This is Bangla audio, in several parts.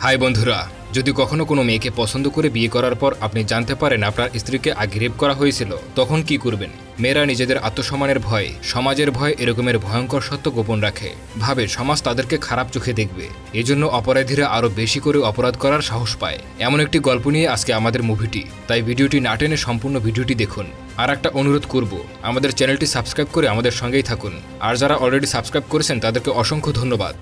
হাই বন্ধুরা, যদি কখনো কোনো মেয়েকে পছন্দ করে বিয়ে করার পর আপনি জানতে পারেন আপনার স্ত্রীকে আগে রেপ করা হয়েছিল, তখন কি করবেন? মেয়েরা নিজেদের আত্মসম্মানের ভয়, সমাজের ভয় এরকমের ভয়ঙ্কর সত্য গোপন রাখে, ভাবে সমাজ তাদেরকে খারাপ চোখে দেখবে। এজন্য অপরাধীরা আরও বেশি করে অপরাধ করার সাহস পায়। এমন একটি গল্প নিয়ে আজকে আমাদের মুভিটি, তাই ভিডিওটি না টেনে সম্পূর্ণ ভিডিওটি দেখুন। আর একটা অনুরোধ করব, আমাদের চ্যানেলটি সাবস্ক্রাইব করে আমাদের সঙ্গেই থাকুন। আর যারা অলরেডি সাবস্ক্রাইব করেছেন তাদেরকে অসংখ্য ধন্যবাদ।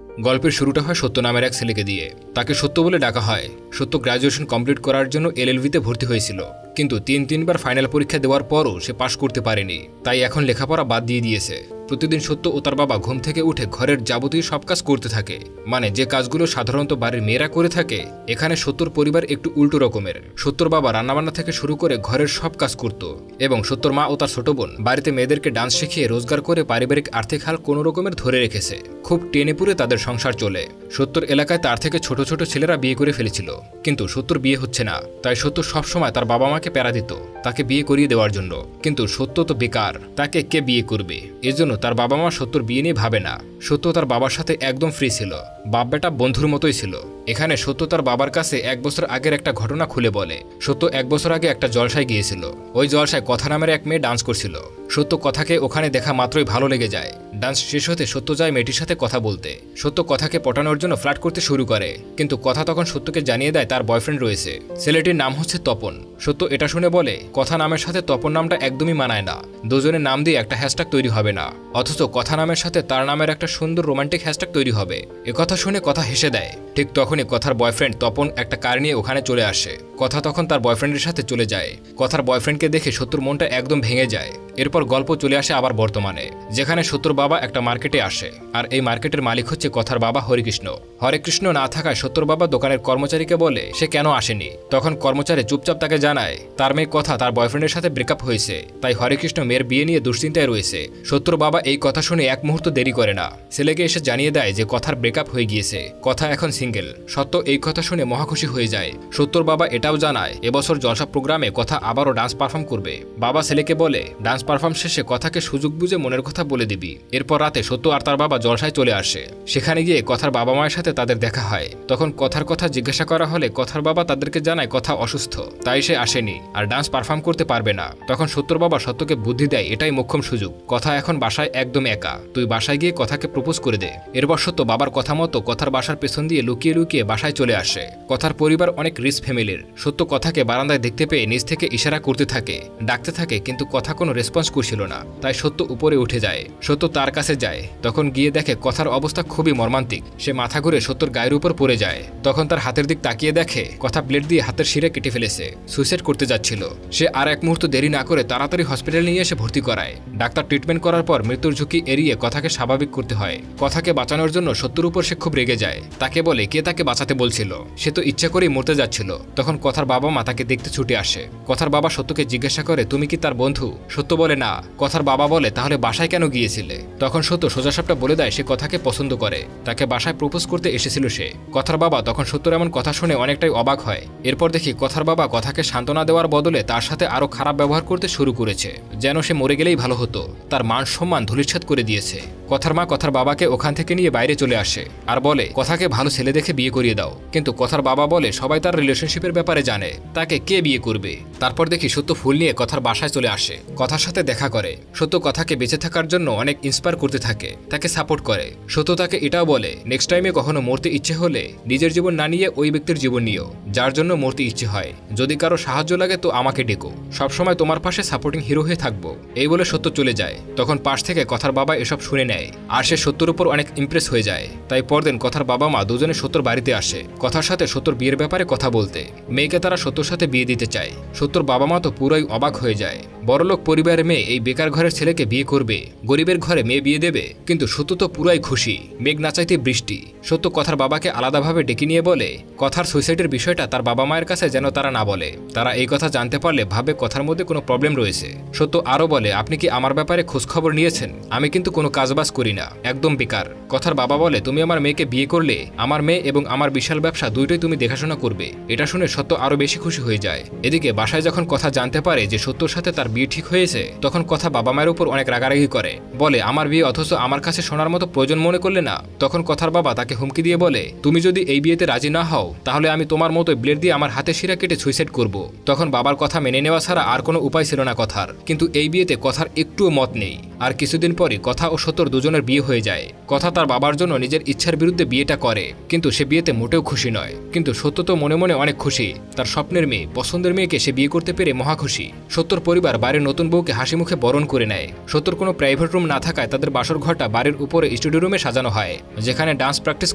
গল্পের শুরুটা হয় সত্য নামের এক ছেলেকে দিয়ে। তাকে সত্য বলে ডাকা হয়। সত্য গ্র্যাজুয়েশন কমপ্লিট করার জন্য এলএলবিতে ভর্তি হয়েছিল, কিন্তু তিনবার ফাইনাল পরীক্ষা দেওয়ার পরও সে পাশ করতে পারেনি। তাই এখন লেখাপড়া বাদ দিয়ে দিয়েছে। প্রতিদিন সত্য ও তার বাবা ঘুম থেকে উঠে ঘরের যাবতীয় সব কাজ করতে থাকে, মানে যে কাজগুলো সাধারণত বাড়ির মেয়েরা করে থাকে। এখানে সত্যর পরিবার একটু উল্টো রকমের। সত্যর বাবা রান্নাবান্না থেকে শুরু করে ঘরের সব কাজ করত, এবং সত্যর মা ও তার ছোট বোন বাড়িতে মেয়েদেরকে ডান্স শিখিয়ে রোজগার করে পারিবারিক আর্থিক হাল কোনো রকমের ধরে রেখেছে। খুব টেনে পুরে তাদের সংসার চলে। সত্যর এলাকায় তার থেকে ছোট ছোট ছেলেরা বিয়ে করে ফেলেছিল, কিন্তু সত্যর বিয়ে হচ্ছে না। তাই সত্য সবসময় তার বাবা মাকে প্যারা দিত তাকে বিয়ে করিয়ে দেওয়ার জন্য, কিন্তু সত্য তো বেকার, তাকে কে বিয়ে করবে? এজন্য তার বাবা মা সত্যর বিয়ে নিয়ে ভাবে না। সত্য তার বাবার সাথে একদম ফ্রি ছিল, বাপ বেটা বন্ধুর মতোই ছিল। এখানে সত্য তার বাবার কাছে 1 বছর আগের একটা ঘটনা খুলে বলে। সত্য 1 বছর আগে একটা জলসায় গিয়েছিল। ওই জলসায় কথা নামের এক মেয়ে ডান্স করছিল। সত্য কথাকে ওখানে দেখা মাত্রই ভালো লেগে যায়। ডান্স শেষ হতে সত্য যায় মেয়েটির সাথে কথা বলতে। সত্য কথাকে পটানোর জন্য ফ্লার্ট করতে শুরু করে, কিন্তু কথা তখন সত্যকে জানিয়ে দেয় তার বয়ফ্রেন্ড রয়েছে। ছেলেটির নাম হচ্ছে তপন। সত্য এটা শুনে বলে কথা নামের সাথে তপন নামটা একদমই মানায় না, দুজনের নাম দিয়ে একটা হ্যাশট্যাগ তৈরি হবে না, অথচ কথা নামের সাথে তার নামের একটা সুন্দর রোমান্টিক হ্যাশট্যাগ তৈরি হবে। একথা শুনে কথা হেসে দেয়। ঠিক তখনই কথার বয়ফ্রেন্ড তপন একটা কার নিয়ে ওখানে চলে আসে। কথা তখন তার বয়ফ্রেন্ডের সাথে চলে যায়। কথার বয়ফ্রেন্ডকে দেখে সত্যর মনটা একদম ভেঙে যায়। এরপর গল্প চলে আসে আবার বর্তমানে, যেখানে সত্যর বাবা একটা মার্কেটে আসে। আর এই মার্কেটের মালিক হচ্ছে কথার বাবা হরিকৃষ্ণ। হরেকৃষ্ণ না থাকায় সত্যর বাবা দোকানের কর্মচারীকে বলে সে কেন আসেনি। তখন কর্মচারী চুপচাপ তাকে জানায় তার মেয়ে কথা তার বয়ফ্রেন্ডের সাথে ব্রেকআপ হয়েছে, তাই হরেকৃষ্ণ মেয়ের বিয়ে নিয়ে দুশ্চিন্তায় রয়েছে। সত্যর বাবা এই কথা শুনে এক মুহূর্ত দেরি করে না, ছেলেকে এসে জানিয়ে দেয় যে কথার ব্রেকআপ হয়ে গিয়েছে, কথা এখন সিঙ্গেল। সত্য এই কথা শুনে মহাখুশি হয়ে যায়। সত্যর বাবা এটাও জানায় এবছর জলসা প্রোগ্রামে কথা আবারও ডান্স পারফর্ম করবে। বাবা ছেলেকে বলে ডান্স পারফর্ম শেষে কথাকে সুযোগ বুঝে মনের কথা বলে দিবি। এরপর রাতে সত্য আর তার বাবা জলসায় চলে আসে। সেখানে গিয়ে কথার বাবা মায়ের সাথে তাদের দেখা হয়। তখন কথার কথা জিজ্ঞাসা করা হলে কথার বাবা তাদেরকে জানায় কথা অসুস্থ, তাই সে আসেনি আর ডান্স পারফর্ম করতে পারবে না। তখন সত্যর বাবা সত্যকে বুদ্ধি দেয় এটাই মোক্ষম সুযোগ, কথা এখন বাসায় একদম একা, তুই বাসায় গিয়ে কথাকে প্রপোজ করে দে। এরপর সত্য বাবার কথা মতো কথার বাসার পেছন দিয়ে লুকিয়ে লুকিয়ে বাসায় চলে আসে। কথার পরিবার অনেক রিচ ফ্যামিলির। সত্য কথাকে বারান্দায় দেখতে পেয়ে নিজ থেকে ইশারা করতে থাকে, ডাকতে থাকে, কিন্তু কথা কোনো রেসপন্স করছিল না। তাই সত্য উপরে উঠে যায়। সত্য তার কাছে যায়, তখন গিয়ে দেখে কথার অবস্থা খুবই মর্মান্তিক। সে মাথা ঘুরে সত্যর গায়ের উপর পড়ে যায়। তখন তার হাতের দিক তাকিয়ে দেখে কথা ব্লেড দিয়ে হাতের শিরা কেটে ফেলেছে, সুইসাইড করতে যাচ্ছিল। সে আর এক মুহূর্ত দেরি না করে তাড়াতাড়ি হসপিটালে নিয়ে এসে ভর্তি করায়। ডাক্তার ট্রিটমেন্ট করার পর মৃত্যুর ঝুঁকি এড়িয়ে কথাকে স্বাভাবিক করতে হয়। কথাকে বাঁচানোর জন্য সত্যর উপর সে খুব রেগে যায়। তাকে বলে কে তাকে বাঁচাতে বলছিল, সে তো ইচ্ছা করেই মরতে যাচ্ছিল। তখন কথার বাবা মা তাকে দেখতে ছুটে আসে। কথার বাবা সত্যকে জিজ্ঞাসা করে তুমি কি তার বন্ধু? সত্য বলে না। কথার বাবা বলে তাহলে বাসায় কেন গিয়েছিলে? তখন সত্য সোজাসাপটা বলে দেয় সে কথাকে পছন্দ করে, তাকে বাসায় প্রপোজ করতে এসেছিল সে। কথার বাবা তখন সত্যর এমন কথা শুনে অনেকটাই অবাক হয়। এরপর দেখি কথার বাবা কথাকে সান্ত্বনা দেওয়ার বদলে তার সাথে আরো খারাপ ব্যবহার করতে শুরু করেছে, যেন সে মরে গেলেই ভালো হতো। তার মান সম্মান ধূলিসাৎ করে দিয়েছে। কথার মা কথার বাবাকে ওখান থেকে নিয়ে বাইরে চলে আসে আর বলে কথাকে ভালো ছেলে দেখে বিয়ে করিয়ে দাও। কিন্তু কথার বাবা বলে সবাই তার রিলেশনশিপের ব্যাপারে জানে, তাকে কে বিয়ে করবে? তারপর দেখি সত্য ফুল নিয়ে কথার বাসায় চলে আসে, কথার সাথে দেখা করে। সত্য কথাকে বেঁচে থাকার জন্য অনেক ইন্সপায়ার করতে থাকে, তাকে সাপোর্ট করে। সত্য তাকে এটাও বলে নেক্সট টাইমে কখনো মরতে ইচ্ছে হলে নিজের জীবন না নিয়ে ওই ব্যক্তির জীবন নিও যার জন্য মরতে ইচ্ছে হয়। যদি কারো সাহায্য লাগে তো আমাকে ডেকো, সবসময় তোমার পাশে সাপোর্টিং হিরো হয়ে থাকবো। এই বলে সত্য চলে যায়। তখন পাশ থেকে কথার বাবা এসব শুনে নেয় আর সে সত্যর উপর অনেক ইমপ্রেস হয়ে যায়। তাই পরদিন কথার বাবা মা দুজনে সত্যর বাড়িতে আসে কথার সাথে সত্যর বিয়ের ব্যাপারে কথা বলতে। মেয়েকে তারা সত্যর সাথে বিয়ে দিতে চায়। সত্যর বাবা মা তো পুরোই অবাক হয়ে যায়। বড়লোক পরিবারের মেয়ে এই বেকার ঘরের ছেলেকে বিয়ে করবে, গরিবের ঘরে মেয়ে বিয়ে দেবে। কিন্তু সত্য তো পুরাই খুশি, মেঘ না চাইতে বৃষ্টি। সত্য কথার বাবাকে আলাদাভাবে ডেকে নিয়ে বলে কথার সুইসাইডের বিষয়টা তার বাবা মায়ের কাছে যেন তারা না বলে। তারা এই কথা জানতে পারলে ভাবে কথার মধ্যে কোনো প্রবলেম রয়েছে। সত্য আরও বলে আপনি কি আমার ব্যাপারে খোঁজখবর নিয়েছেন? আমি কিন্তু কোনো কাজবাজ করি না, একদম বেকার। কথার বাবা বলে তুমি আমার মেয়েকে বিয়ে করলে আমার মেয়ে এবং আমার বিশাল ব্যবসা দুইটাই তুমি দেখাশোনা করবে। এটা শুনে সত্য আরো বেশি খুশি হয়ে যায়। এদিকে বাসায় যখন কথা জানতে পারে যে সত্যর সাথে তার বিয়ে ঠিক হয়েছে, তখন কথা বাবা মায়ের উপর অনেক রাগারাগি করে, বলে আমার বিয়ে অথচ আমার কাছে শোনার মতো প্রয়োজন মনে করলে না। তখন কথার বাবা তাকে হুমকি দিয়ে বলে তুমি যদি এই বিয়েতে রাজি না হও তাহলে আমি তোমার মতো ব্লেড দিয়ে আমার হাতে শিরা কেটে সুইসাইড করব। তখন বাবার কথা মেনে নেওয়া ছাড়া আর কোনো উপায় ছিল না কথার। কিন্তু এই বিয়েতে কথার একটুও মত নেই। আর কিছুদিন পরে কথা ও সত্যর দুজনের বিয়ে হয়ে যায়। কথা তার বাবার জন্য নিজের ইচ্ছার বিরুদ্ধে বিয়েটা করে, কিন্তু সে বিয়েতে মোটেও খুশি নয়। কিন্তু সত্য তো মনে মনে অনেক খুশি। তার স্বপ্নের মেয়ে, পছন্দের মেয়েকে সে বিয়ে করতে পেরে মহা খুশি। সত্যর পরিবার বাড়ির নতুন বউকে হাসি মুখে বরণ করে নেয়। সত্যর কোনো প্রাইভেট রুম না থাকায় তাদের বাসর ঘরটা বাড়ির উপরে স্টুডিও রুমে সাজানো হয়, যেখানে ডান্স প্র্যাকটিস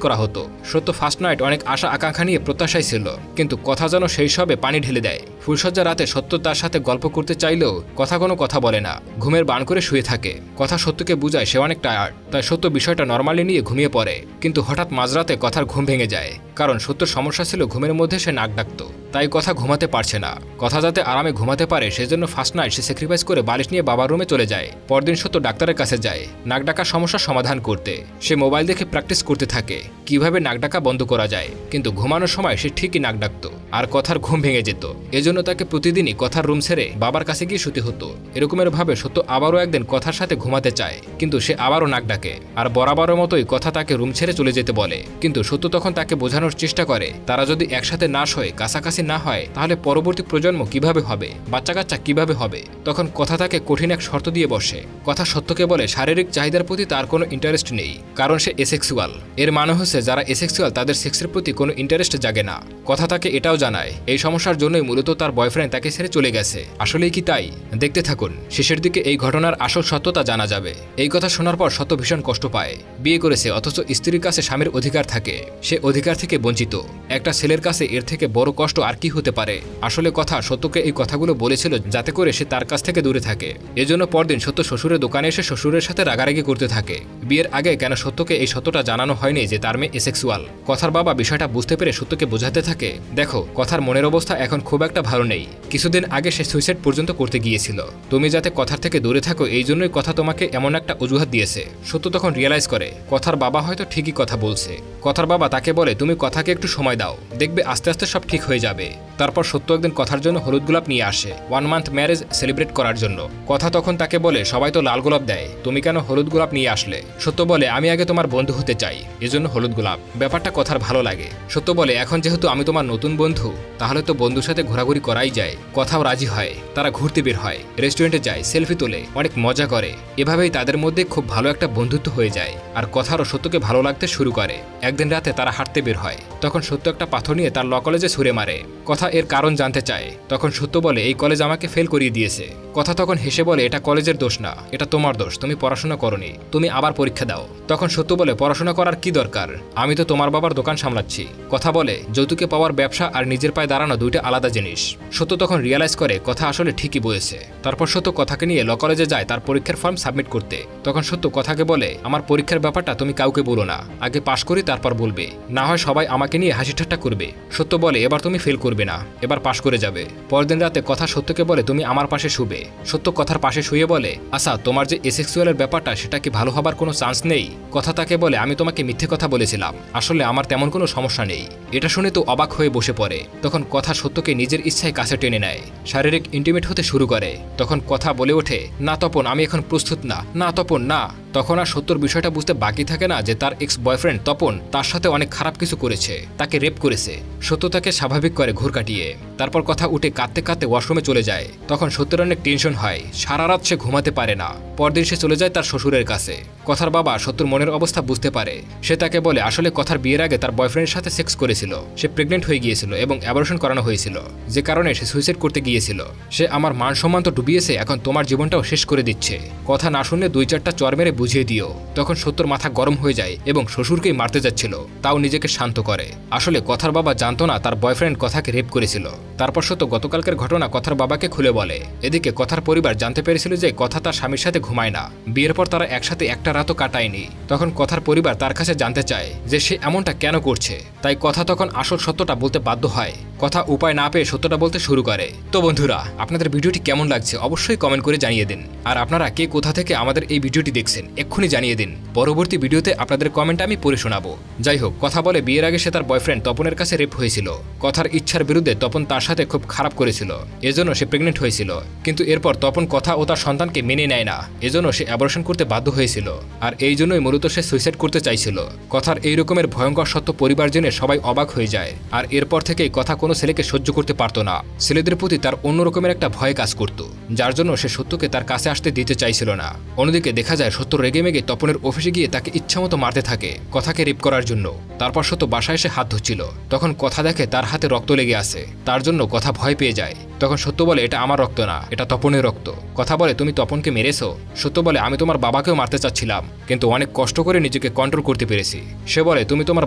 করা হতো। সত্য ফার্স্ট নাইট অনেক আশা আকাঙ্ক্ষা নিয়ে প্রত্যাশায় ছিল, কিন্তু কথা যেন সেই সবে পানি ঢেলে দেয়। ফুলসজ্জা রাতে সত্য তার সাথে গল্প করতে চাইলেও কথা কোনো কথা বলে না, ঘুমের বান করে শুয়ে থাকে। কথা সত্যকে বুঝায় সে অনেক টায়ার্ড, তাই সত্য বিষয়টা নর্মালি নিয়ে ঘুমিয়ে পড়ে। কিন্তু হঠাৎ মাঝরাতে কথার ঘুম ভেঙে যায়, কারণ সত্যর সমস্যা ছিল ঘুমের মধ্যে সে নাক ডাকত, তাই কথা ঘুমাতে পারছে না। কথা যাতে আরামে ঘুমাতে পারে সেজন্য ফার্স্ট নাইট সে স্যাক্রিফাইস করে বালিশ নিয়ে বাবার রুমে চলে যায়। পরদিন সত্য ডাক্তারের কাছে যায় নাক ডাকার সমস্যার সমাধান করতে। সে মোবাইল দেখে প্র্যাকটিস করতে থাকে কিভাবে নাক ডাকা বন্ধ করা যায়, কিন্তু ঘুমানোর সময় সে ঠিকই নাক ডাকত আর কথার ঘুম ভেঙে যেত। এজন্য তাকে প্রতিদিনই কথার রুম ছেড়ে বাবার কাছে গিয়ে শুতে হতো। এরকমের ভাবে সত্য আবারও একদিন কথার সাথে ঘুমাতে চায়, কিন্তু সে আবারও নাক ডাকে আর বরাবরের মতোই কথা তাকে রুম ছেড়ে চলে যেতে বলে। কিন্তু সত্য তখন তাকে বোঝানোর চেষ্টা করে তারা যদি একসাথে না শোয়, কাছাকাছি না হয়, তাহলে পরবর্তী প্রজন্ম কিভাবে হবে, বাচ্চা কাচ্চা কিভাবে হবে। তখন কথা তাকে কঠিন এক শর্ত দিয়ে বসে। কথা সত্যকে বলে শারীরিক চাহিদার প্রতি তার কোনো ইন্টারেস্ট নেই, কারণ সে এসেক্সুয়াল। এর মানে হচ্ছে যারা এসেক্সুয়াল তাদের সেক্সের প্রতি কোনো ইন্টারেস্ট জাগে না। কথা তাকে এটাও জানায় এই সমস্যার জন্যই মূলত তার বয়ফ্রেন্ড তাকে ছেড়ে চলে গেছে। আসলেই কি তাই? দেখতে থাকুন, শেষের দিকে এই ঘটনার আসল সত্যতা জানা যাবে। এই কথা শোনার পর সত্য ভীষণ কষ্ট পায়। বিয়ে করেছে অথচ স্ত্রীর কাছে স্বামীর অধিকার থাকে, সে অধিকার থেকে বঞ্চিত। একটা ছেলের কাছে এর থেকে বড় কষ্ট আর কি হতে পারে। আসলে কথা সত্যকে এই কথাগুলো বলেছিল যাতে করে সে তার কাছ থেকে দূরে থাকে। এজন্য পরদিন সত্য শ্বশুরের দোকানে এসে শ্বশুরের সাথে রাগারাগি করতে থাকে। বিয়ের আগে কেন সত্যকে এই সত্যটা জানানো হয়নি যে তার মেয়ে এসেক্সুয়াল। কথার বাবা বিষয়টা বুঝতে পেরে সত্যকে বোঝাতে থাকে দেখো কথার মনের অবস্থা এখন খুব একটা ভালো নেই, কিছুদিন আগে সে সুইসাইড পর্যন্ত করতে গিয়েছিল। তুমি যাতে কথার থেকে দূরে থাকো এই জন্যই কথা তোমাকে এমন একটা অজুহাত দিয়েছে। সত্য তখন রিয়েলাইজ করে কথার বাবা হয়তো ঠিকই কথা বলছে। কথার বাবা তাকে বলে তুমি কথাকে একটু সময় দাও, দেখবে আস্তে আস্তে সব ঠিক হয়ে যাবে। তারপর সত্য একদিন কথার জন্য হলুদ গোলাপ নিয়ে আসে 1 মান্থ ম্যারেজ সেলিব্রেট করার জন্য। কথা তখন তাকে বলে সবাই তো লাল গোলাপ দেয়, তুমি কেন হলুদ গোলাপ নিয়ে আসলে? সত্য বলে আমি আগে তোমার বন্ধু হতে চাই, এজন্য হলুদ গোলাপ। ব্যাপারটা কথার ভালো লাগে। সত্য বলে এখন যেহেতু আমি তোমার নতুন বন্ধু, তাহলে তো বন্ধুর সাথে ঘোরাঘুরি করাই যায়। কথাও রাজি হয়, তারা ঘুরতে বের হয়, রেস্টুরেন্টে যায়, সেলফি তোলে, অনেক মজা করে। এভাবেই তাদের মধ্যে খুব ভালো একটা বন্ধুত্ব হয়ে যায়। আর কথারও সত্যকে ভালো লাগতে শুরু করে। একদিন রাতে তারা হাঁটতে বের হয়, তখন সত্য একটা পাথর নিয়ে তার ল কলেজে ছুঁড়ে মারে। কথা এর কারণ জানতে চায়, তখন সত্য বলে এই কলেজ আমাকে ফেল করিয়ে দিয়েছে। কথা তখন হেসে বলে এটা কলেজের দোষ না, এটা তোমার দোষ, তুমি পড়াশোনা করনি, তুমি আবার পরীক্ষা দাও। তখন সত্য বলে পড়াশোনা করার কি দরকার, আমি তো তোমার বাবার দোকান সামলাচ্ছি। কথা বলে যৌতুকে পাওয়ার ব্যবসা আর নিজের পায়ে দাঁড়ানো দুইটা আলাদা জিনিস। সত্য তখন রিয়েলাইজ করে কথা আসলে ঠিকই বলেছে। তারপর সত্য কথাকে নিয়ে ল কলেজে যায় তার পরীক্ষার ফর্ম সাবমিট করতে। তখন সত্য কথাকে বলে আমার পরীক্ষার ব্যাপারটা তুমি কাউকে বলো না, আগে পাশ করি তারপর বলবে, না হয় সবাই আমাকে নিয়ে হাসি ঠাট্টা করবে। সত্য বলে এবার তুমি ফেল করবে না, এবার পাশ করে যাবে। পরদিন রাতে কথা সত্যকে বলে তুমি আমার পাশে শুবে। সত্য কথার পাশে শুয়ে বলে আচ্ছা তোমার যে এসেক্সুয়ালের ব্যাপারটা সেটা কি ভালো হবার কোনো চান্স নেই? কথা তাকে বলে আমি তোমাকে মিথ্যে কথা বলেছিলাম, আসলে আমার তেমন কোনো সমস্যা নেই। এটা শুনে তো অবাক হয়ে বসে পড়ে। তখন কথা সত্যকে নিজের ইচ্ছায় কাছে টেনে নেয়, শারীরিক ইন্টিমেট হতে শুরু করে। তখন কথা বলে ওঠে না তপন আমি এখন প্রস্তুত না, না তপন না। তখন আর সত্যর বিষয়টা বুঝতে বাকি থাকে না যে তার এক্স বয়ফ্রেন্ড তপন তার সাথে অনেক খারাপ কিছু করেছে, তাকে রেপ করেছে। সত্য তাকে স্বাভাবিক করে ঘুর কাটিয়ে। তারপর কথা উঠে কাঁদতে কাঁদতে ওয়াশরুমে চলে যায়। তখন সত্যের অনেক টেনশন হয়, সারা রাত সে ঘুমাতে পারে না। পরদিন সে চলে যায় তার শ্বশুরের কাছে। কথার বাবা সত্যর মনের অবস্থা বুঝতে পারে। সে তাকে বলে আসলে কথার বিয়ের আগে তার বয়ফ্রেন্ডের সাথে সেক্স করেছিল, সে প্রেগনেন্ট হয়ে গিয়েছিল এবং অ্যাবর্শন করানো হয়েছিল, যে কারণে সে সুইসাইড করতে গিয়েছিল। সে আমার মান সম্মান তো ডুবিয়েছে, এখন তোমার জীবনটাও শেষ করে দিচ্ছে। কথা না শুনলে 2-4টা চর মেরে বুঝিয়ে দিও। তখন সত্যর মাথা গরম হয়ে যায় এবং শ্বশুরকেই মারতে যাচ্ছিল, তাও নিজেকে শান্ত করে। আসলে কথার বাবা জানতো না তার বয়ফ্রেন্ড কথাকে রেপ করেছিল। তারপর সত্য গতকালকের ঘটনা কথার বাবাকে খুলে বলে। এদিকে কথার পরিবার জানতে পেরেছিল যে কথা তার স্বামীর সাথে ঘুমায় না, বিয়ের পর তারা একসাথে একটা রাতও কাটায়নি। তখন কথার পরিবার তার কাছে জানতে চায় যে সে এমনটা কেন করছে। তাই কথা তখন আসল সত্যটা বলতে বাধ্য হয়। কথা উপায় না পেয়ে সত্যটা বলতে শুরু করে। তো বন্ধুরা, আপনাদের ভিডিওটি কেমন লাগছে অবশ্যই কমেন্ট করে জানিয়ে দিন। আর আপনারা কে কোথা থেকে আমাদের এই ভিডিওটি দেখছেন এক্ষুনি জানিয়ে দিন। পরবর্তী ভিডিওতে আপনাদের কমেন্ট আমি পড়ে শোনাবো। যাই হোক, কথা বলে বিয়ের আগে সে তার বয়ফ্রেন্ড তপনের কাছে রেপ হয়েছিল। কথার ইচ্ছার বিরুদ্ধে তপন তার সাথে খুব খারাপ করেছিল, এজন্য সে প্রেগনেন্ট হয়েছিল। কিন্তু এরপর তপন কথা ও তার সন্তানকে মেনে নেয় না, এজন্য সে অ্যাবর্শন করতে বাধ্য হয়েছিল। আর এই জন্যই মূলত সে সুইসাইড করতে চাইছিল। কথার এই রকমের ভয়ঙ্কর সত্য পরিবার জেনে সবাই অবাক হয়ে যায়। আর এরপর থেকেই কথা কোনো ছেলেকে সহ্য করতে পারতো না। ছেলেদের প্রতি তার অন্য রকমের একটা ভয় কাজ করত, যার জন্য সে সত্যকে তার কাছে আসতে দিতে চাইছিল না। অন্যদিকে দেখা যায় সত্য রেগে মেগে তপনের অফিসে গিয়ে তাকে ইচ্ছামতো মারতে থাকে কথাকে রেপ করার জন্য। তারপর সত্য বাসায় এসে হাত ধুচ্ছিল, তখন কথা দেখে তার হাতে রক্ত লেগে আছে। তার জন্য কথা ভয় পেয়ে যায়। তখন সত্য বলে, এটা আমার রক্ত না, এটা তপনের রক্ত। কথা বলে, তুমি তপনকে মেরেছো? সত্য বলে, আমি তোমার বাবাকেও মারতে চাচ্ছিলাম, কিন্তু অনেক কষ্ট করে নিজেকে কন্ট্রোল করতে পেরেছি। সে বলে, তুমি তোমার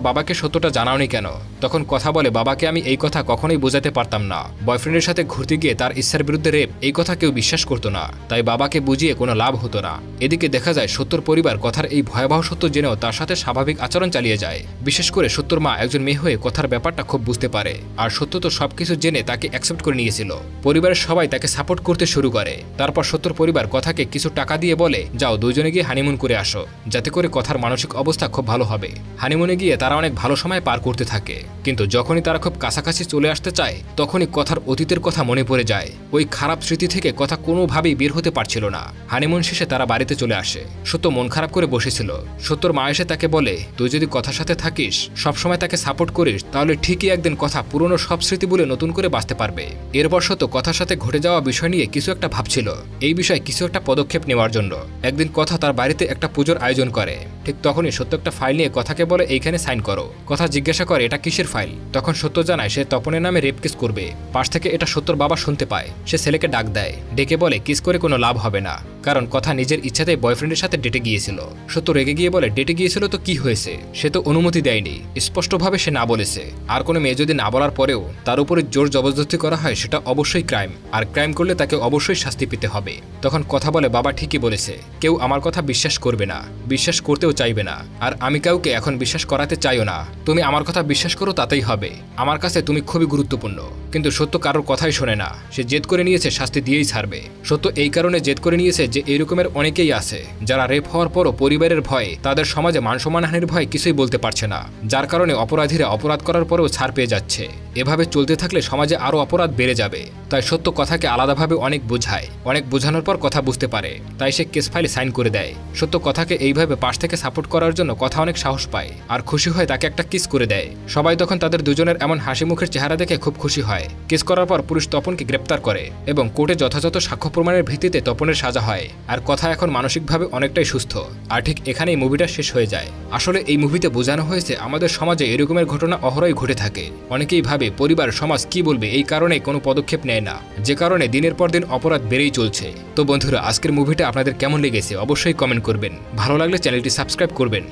বাবাকে সত্যটা জানাওনি কেন? তখন কথা বলে, বাবাকে আমি এই কথা কখনোই বোঝাতে পারতাম না। বয়ফ্রেন্ডের সাথে ঘুরতে গিয়ে তার ইচ্ছার বিরুদ্ধে রেপ, এই কথা কেউ বিশ্বাস করতো না, তাই বাবাকে বুঝিয়ে কোনো লাভ হতো না। এদিকে দেখা যায় সত্যর পরিবার কথার এই ভয়াবহ সত্য জেনেও তার সাথে স্বাভাবিক আচরণ চালিয়ে যায়। বিশেষ করে সত্যর মা একজন মেয়ে হয়ে কথার ব্যাপারটা খুব বুঝতে পারে। আর সত্য তো সবকিছু জেনে তাকে অ্যাকসেপ্ট করে নিয়েছিল। পরিবারের সবাই তাকে সাপোর্ট করতে শুরু করে। তারপর সত্যর পরিবার কথাকে কিছু টাকা দিয়ে বলে, যাও দুজনে গিয়ে হানিমুন করে আসো, যাতে করে কথার মানসিক অবস্থা খুব ভালো হবে। হানিমুনে গিয়ে তারা অনেক ভালো সময় পার করতে থাকে। কিন্তু যখনই তারা খুব কাছাকাছি চলে আসতে চায়, তখনই কথার অতীতের কথা মনে পড়ে যায়। ওই খারাপ স্মৃতি থেকে কথা কোনোভাবেই বের হতে পারছিল না। হানিমুন শেষে তারা বাড়িতে চলে আসে। সত্য মন খারাপ করে বসেছিল। সত্যর মা এসে তাকে বলে, তুই যদি কথার সাথে থাকিস, সবসময় তাকে সাপোর্ট করিস, তাহলে ঠিকই একদিন কথা পুরনো সব স্মৃতি বলে নতুন করে বাঁচতে পারবে। এরপর সত্য কথার সাথে ঘটে যাওয়া বিষয় নিয়ে কিছু একটা ভাবছিল, এই বিষয়ে কিছু একটা পদক্ষেপ নেওয়ার জন্য। একদিন কথা তার বাড়িতে একটা পুজোর আয়োজন করে। ঠিক তখনই সত্য একটা ফাইল নিয়ে কথাকে বলে, এইখানে সাইন করো। কথা জিজ্ঞাসা করে, এটা কিসের ফাইল? তখন সত্য জানায় সে তপনের নামে রেপ কেস করবে। পাশ থেকে এটা সত্যর বাবা শুনতে পায়। সে ছেলেকে ডাক দেয়, ডেকে বলে, কিস করে কোনো লাভ হবে না, কারণ কথা নিজের ইচ্ছাতেই বয়ফ্রেন্ডের সাথে ডেটে গিয়েছিল। সত্য রেগে গিয়ে বলে, ডেটে গিয়েছিল তো কি হয়েছে? সে তো অনুমতি দেয়নি, স্পষ্টভাবে সে না বলেছে। আর কোনো মেয়ে যদি না বলার পরেও তার উপরে জোর জবরদস্তি করা হয়, সেটা অবশ্যই ক্রাইম, আর ক্রাইম করলে তাকে অবশ্যই শাস্তি পেতে হবে। তখন কথা বলে, বাবা ঠিকই বলেছে, কেউ আমার কথা বিশ্বাস করবে না, বিশ্বাস করতেও চাইবে না, আর আমি কাউকে এখন বিশ্বাস করাতে চাইও না। তুমি আমার কথা বিশ্বাস করো তাতেই হবে। আমার কাছে তুমি খুবই গুরুত্বপূর্ণ। কিন্তু সত্য কারোর কথাই শোনে না। সে জেদ করে নিয়েছে শাস্তি দিয়েই ছাড়বে। সত্য এই কারণে জেদ করে নিয়েছে যে এরকমের অনেকেই আছে যারা রেপ হওয়ার পরও পরিবারের ভয়ে, তাদের সমাজে মানসম্মানহানির ভয়ে কিছুই বলতে পারছে না, যার কারণে অপরাধীরা অপরাধ করার পরেও ছাড় পেয়ে যাচ্ছে। এভাবে চলতে থাকলে সমাজে আরও অপরাধ বেড়ে যাবে। তাই সত্য কথাকে আলাদাভাবে অনেক বোঝায়। অনেক বোঝানোর পর কথা বুঝতে পারে, তাই সে কেস ফাইলে সাইন করে দেয়। সত্য কথাকে এইভাবে পাশ থেকে সাপোর্ট করার জন্য কথা অনেক সাহস পায় আর খুশি হয়, তাকে একটা কিস করে দেয়। সবাই তখন তাদের দুজনের এমন হাসি মুখের চেহারা দেখে খুব খুশি হয়। কিস করার পর পুলিশ তপনকে গ্রেপ্তার করে এবং কোর্টে যথাযথ সাক্ষ্য প্রমাণের ভিত্তিতে তপনের সাজা হয়। আর কথা এখন মানসিকভাবে অনেকটাই সুস্থ। আর ঠিক এখানেই মুভিটা শেষ হয়ে যায়। আসলে এই মুভিতে বোঝানো হয়েছে আমাদের সমাজে এরকমের ঘটনা অহরই ঘটে থাকে। অনেকেই ভাবে পরিবার সমাজ কি বলবে, এই কারণে কোনো পদক্ষেপ নেয় না, যে কারণে দিনের পর দিন অপরাধ বেড়েই চলছে। তো বন্ধুরা, আজকের মুভিটা আপনাদের কেমন লেগেছে অবশ্যই কমেন্ট করবেন। ভালো লাগলে চ্যানেলটি সাবস্ক্রাইব করবেন।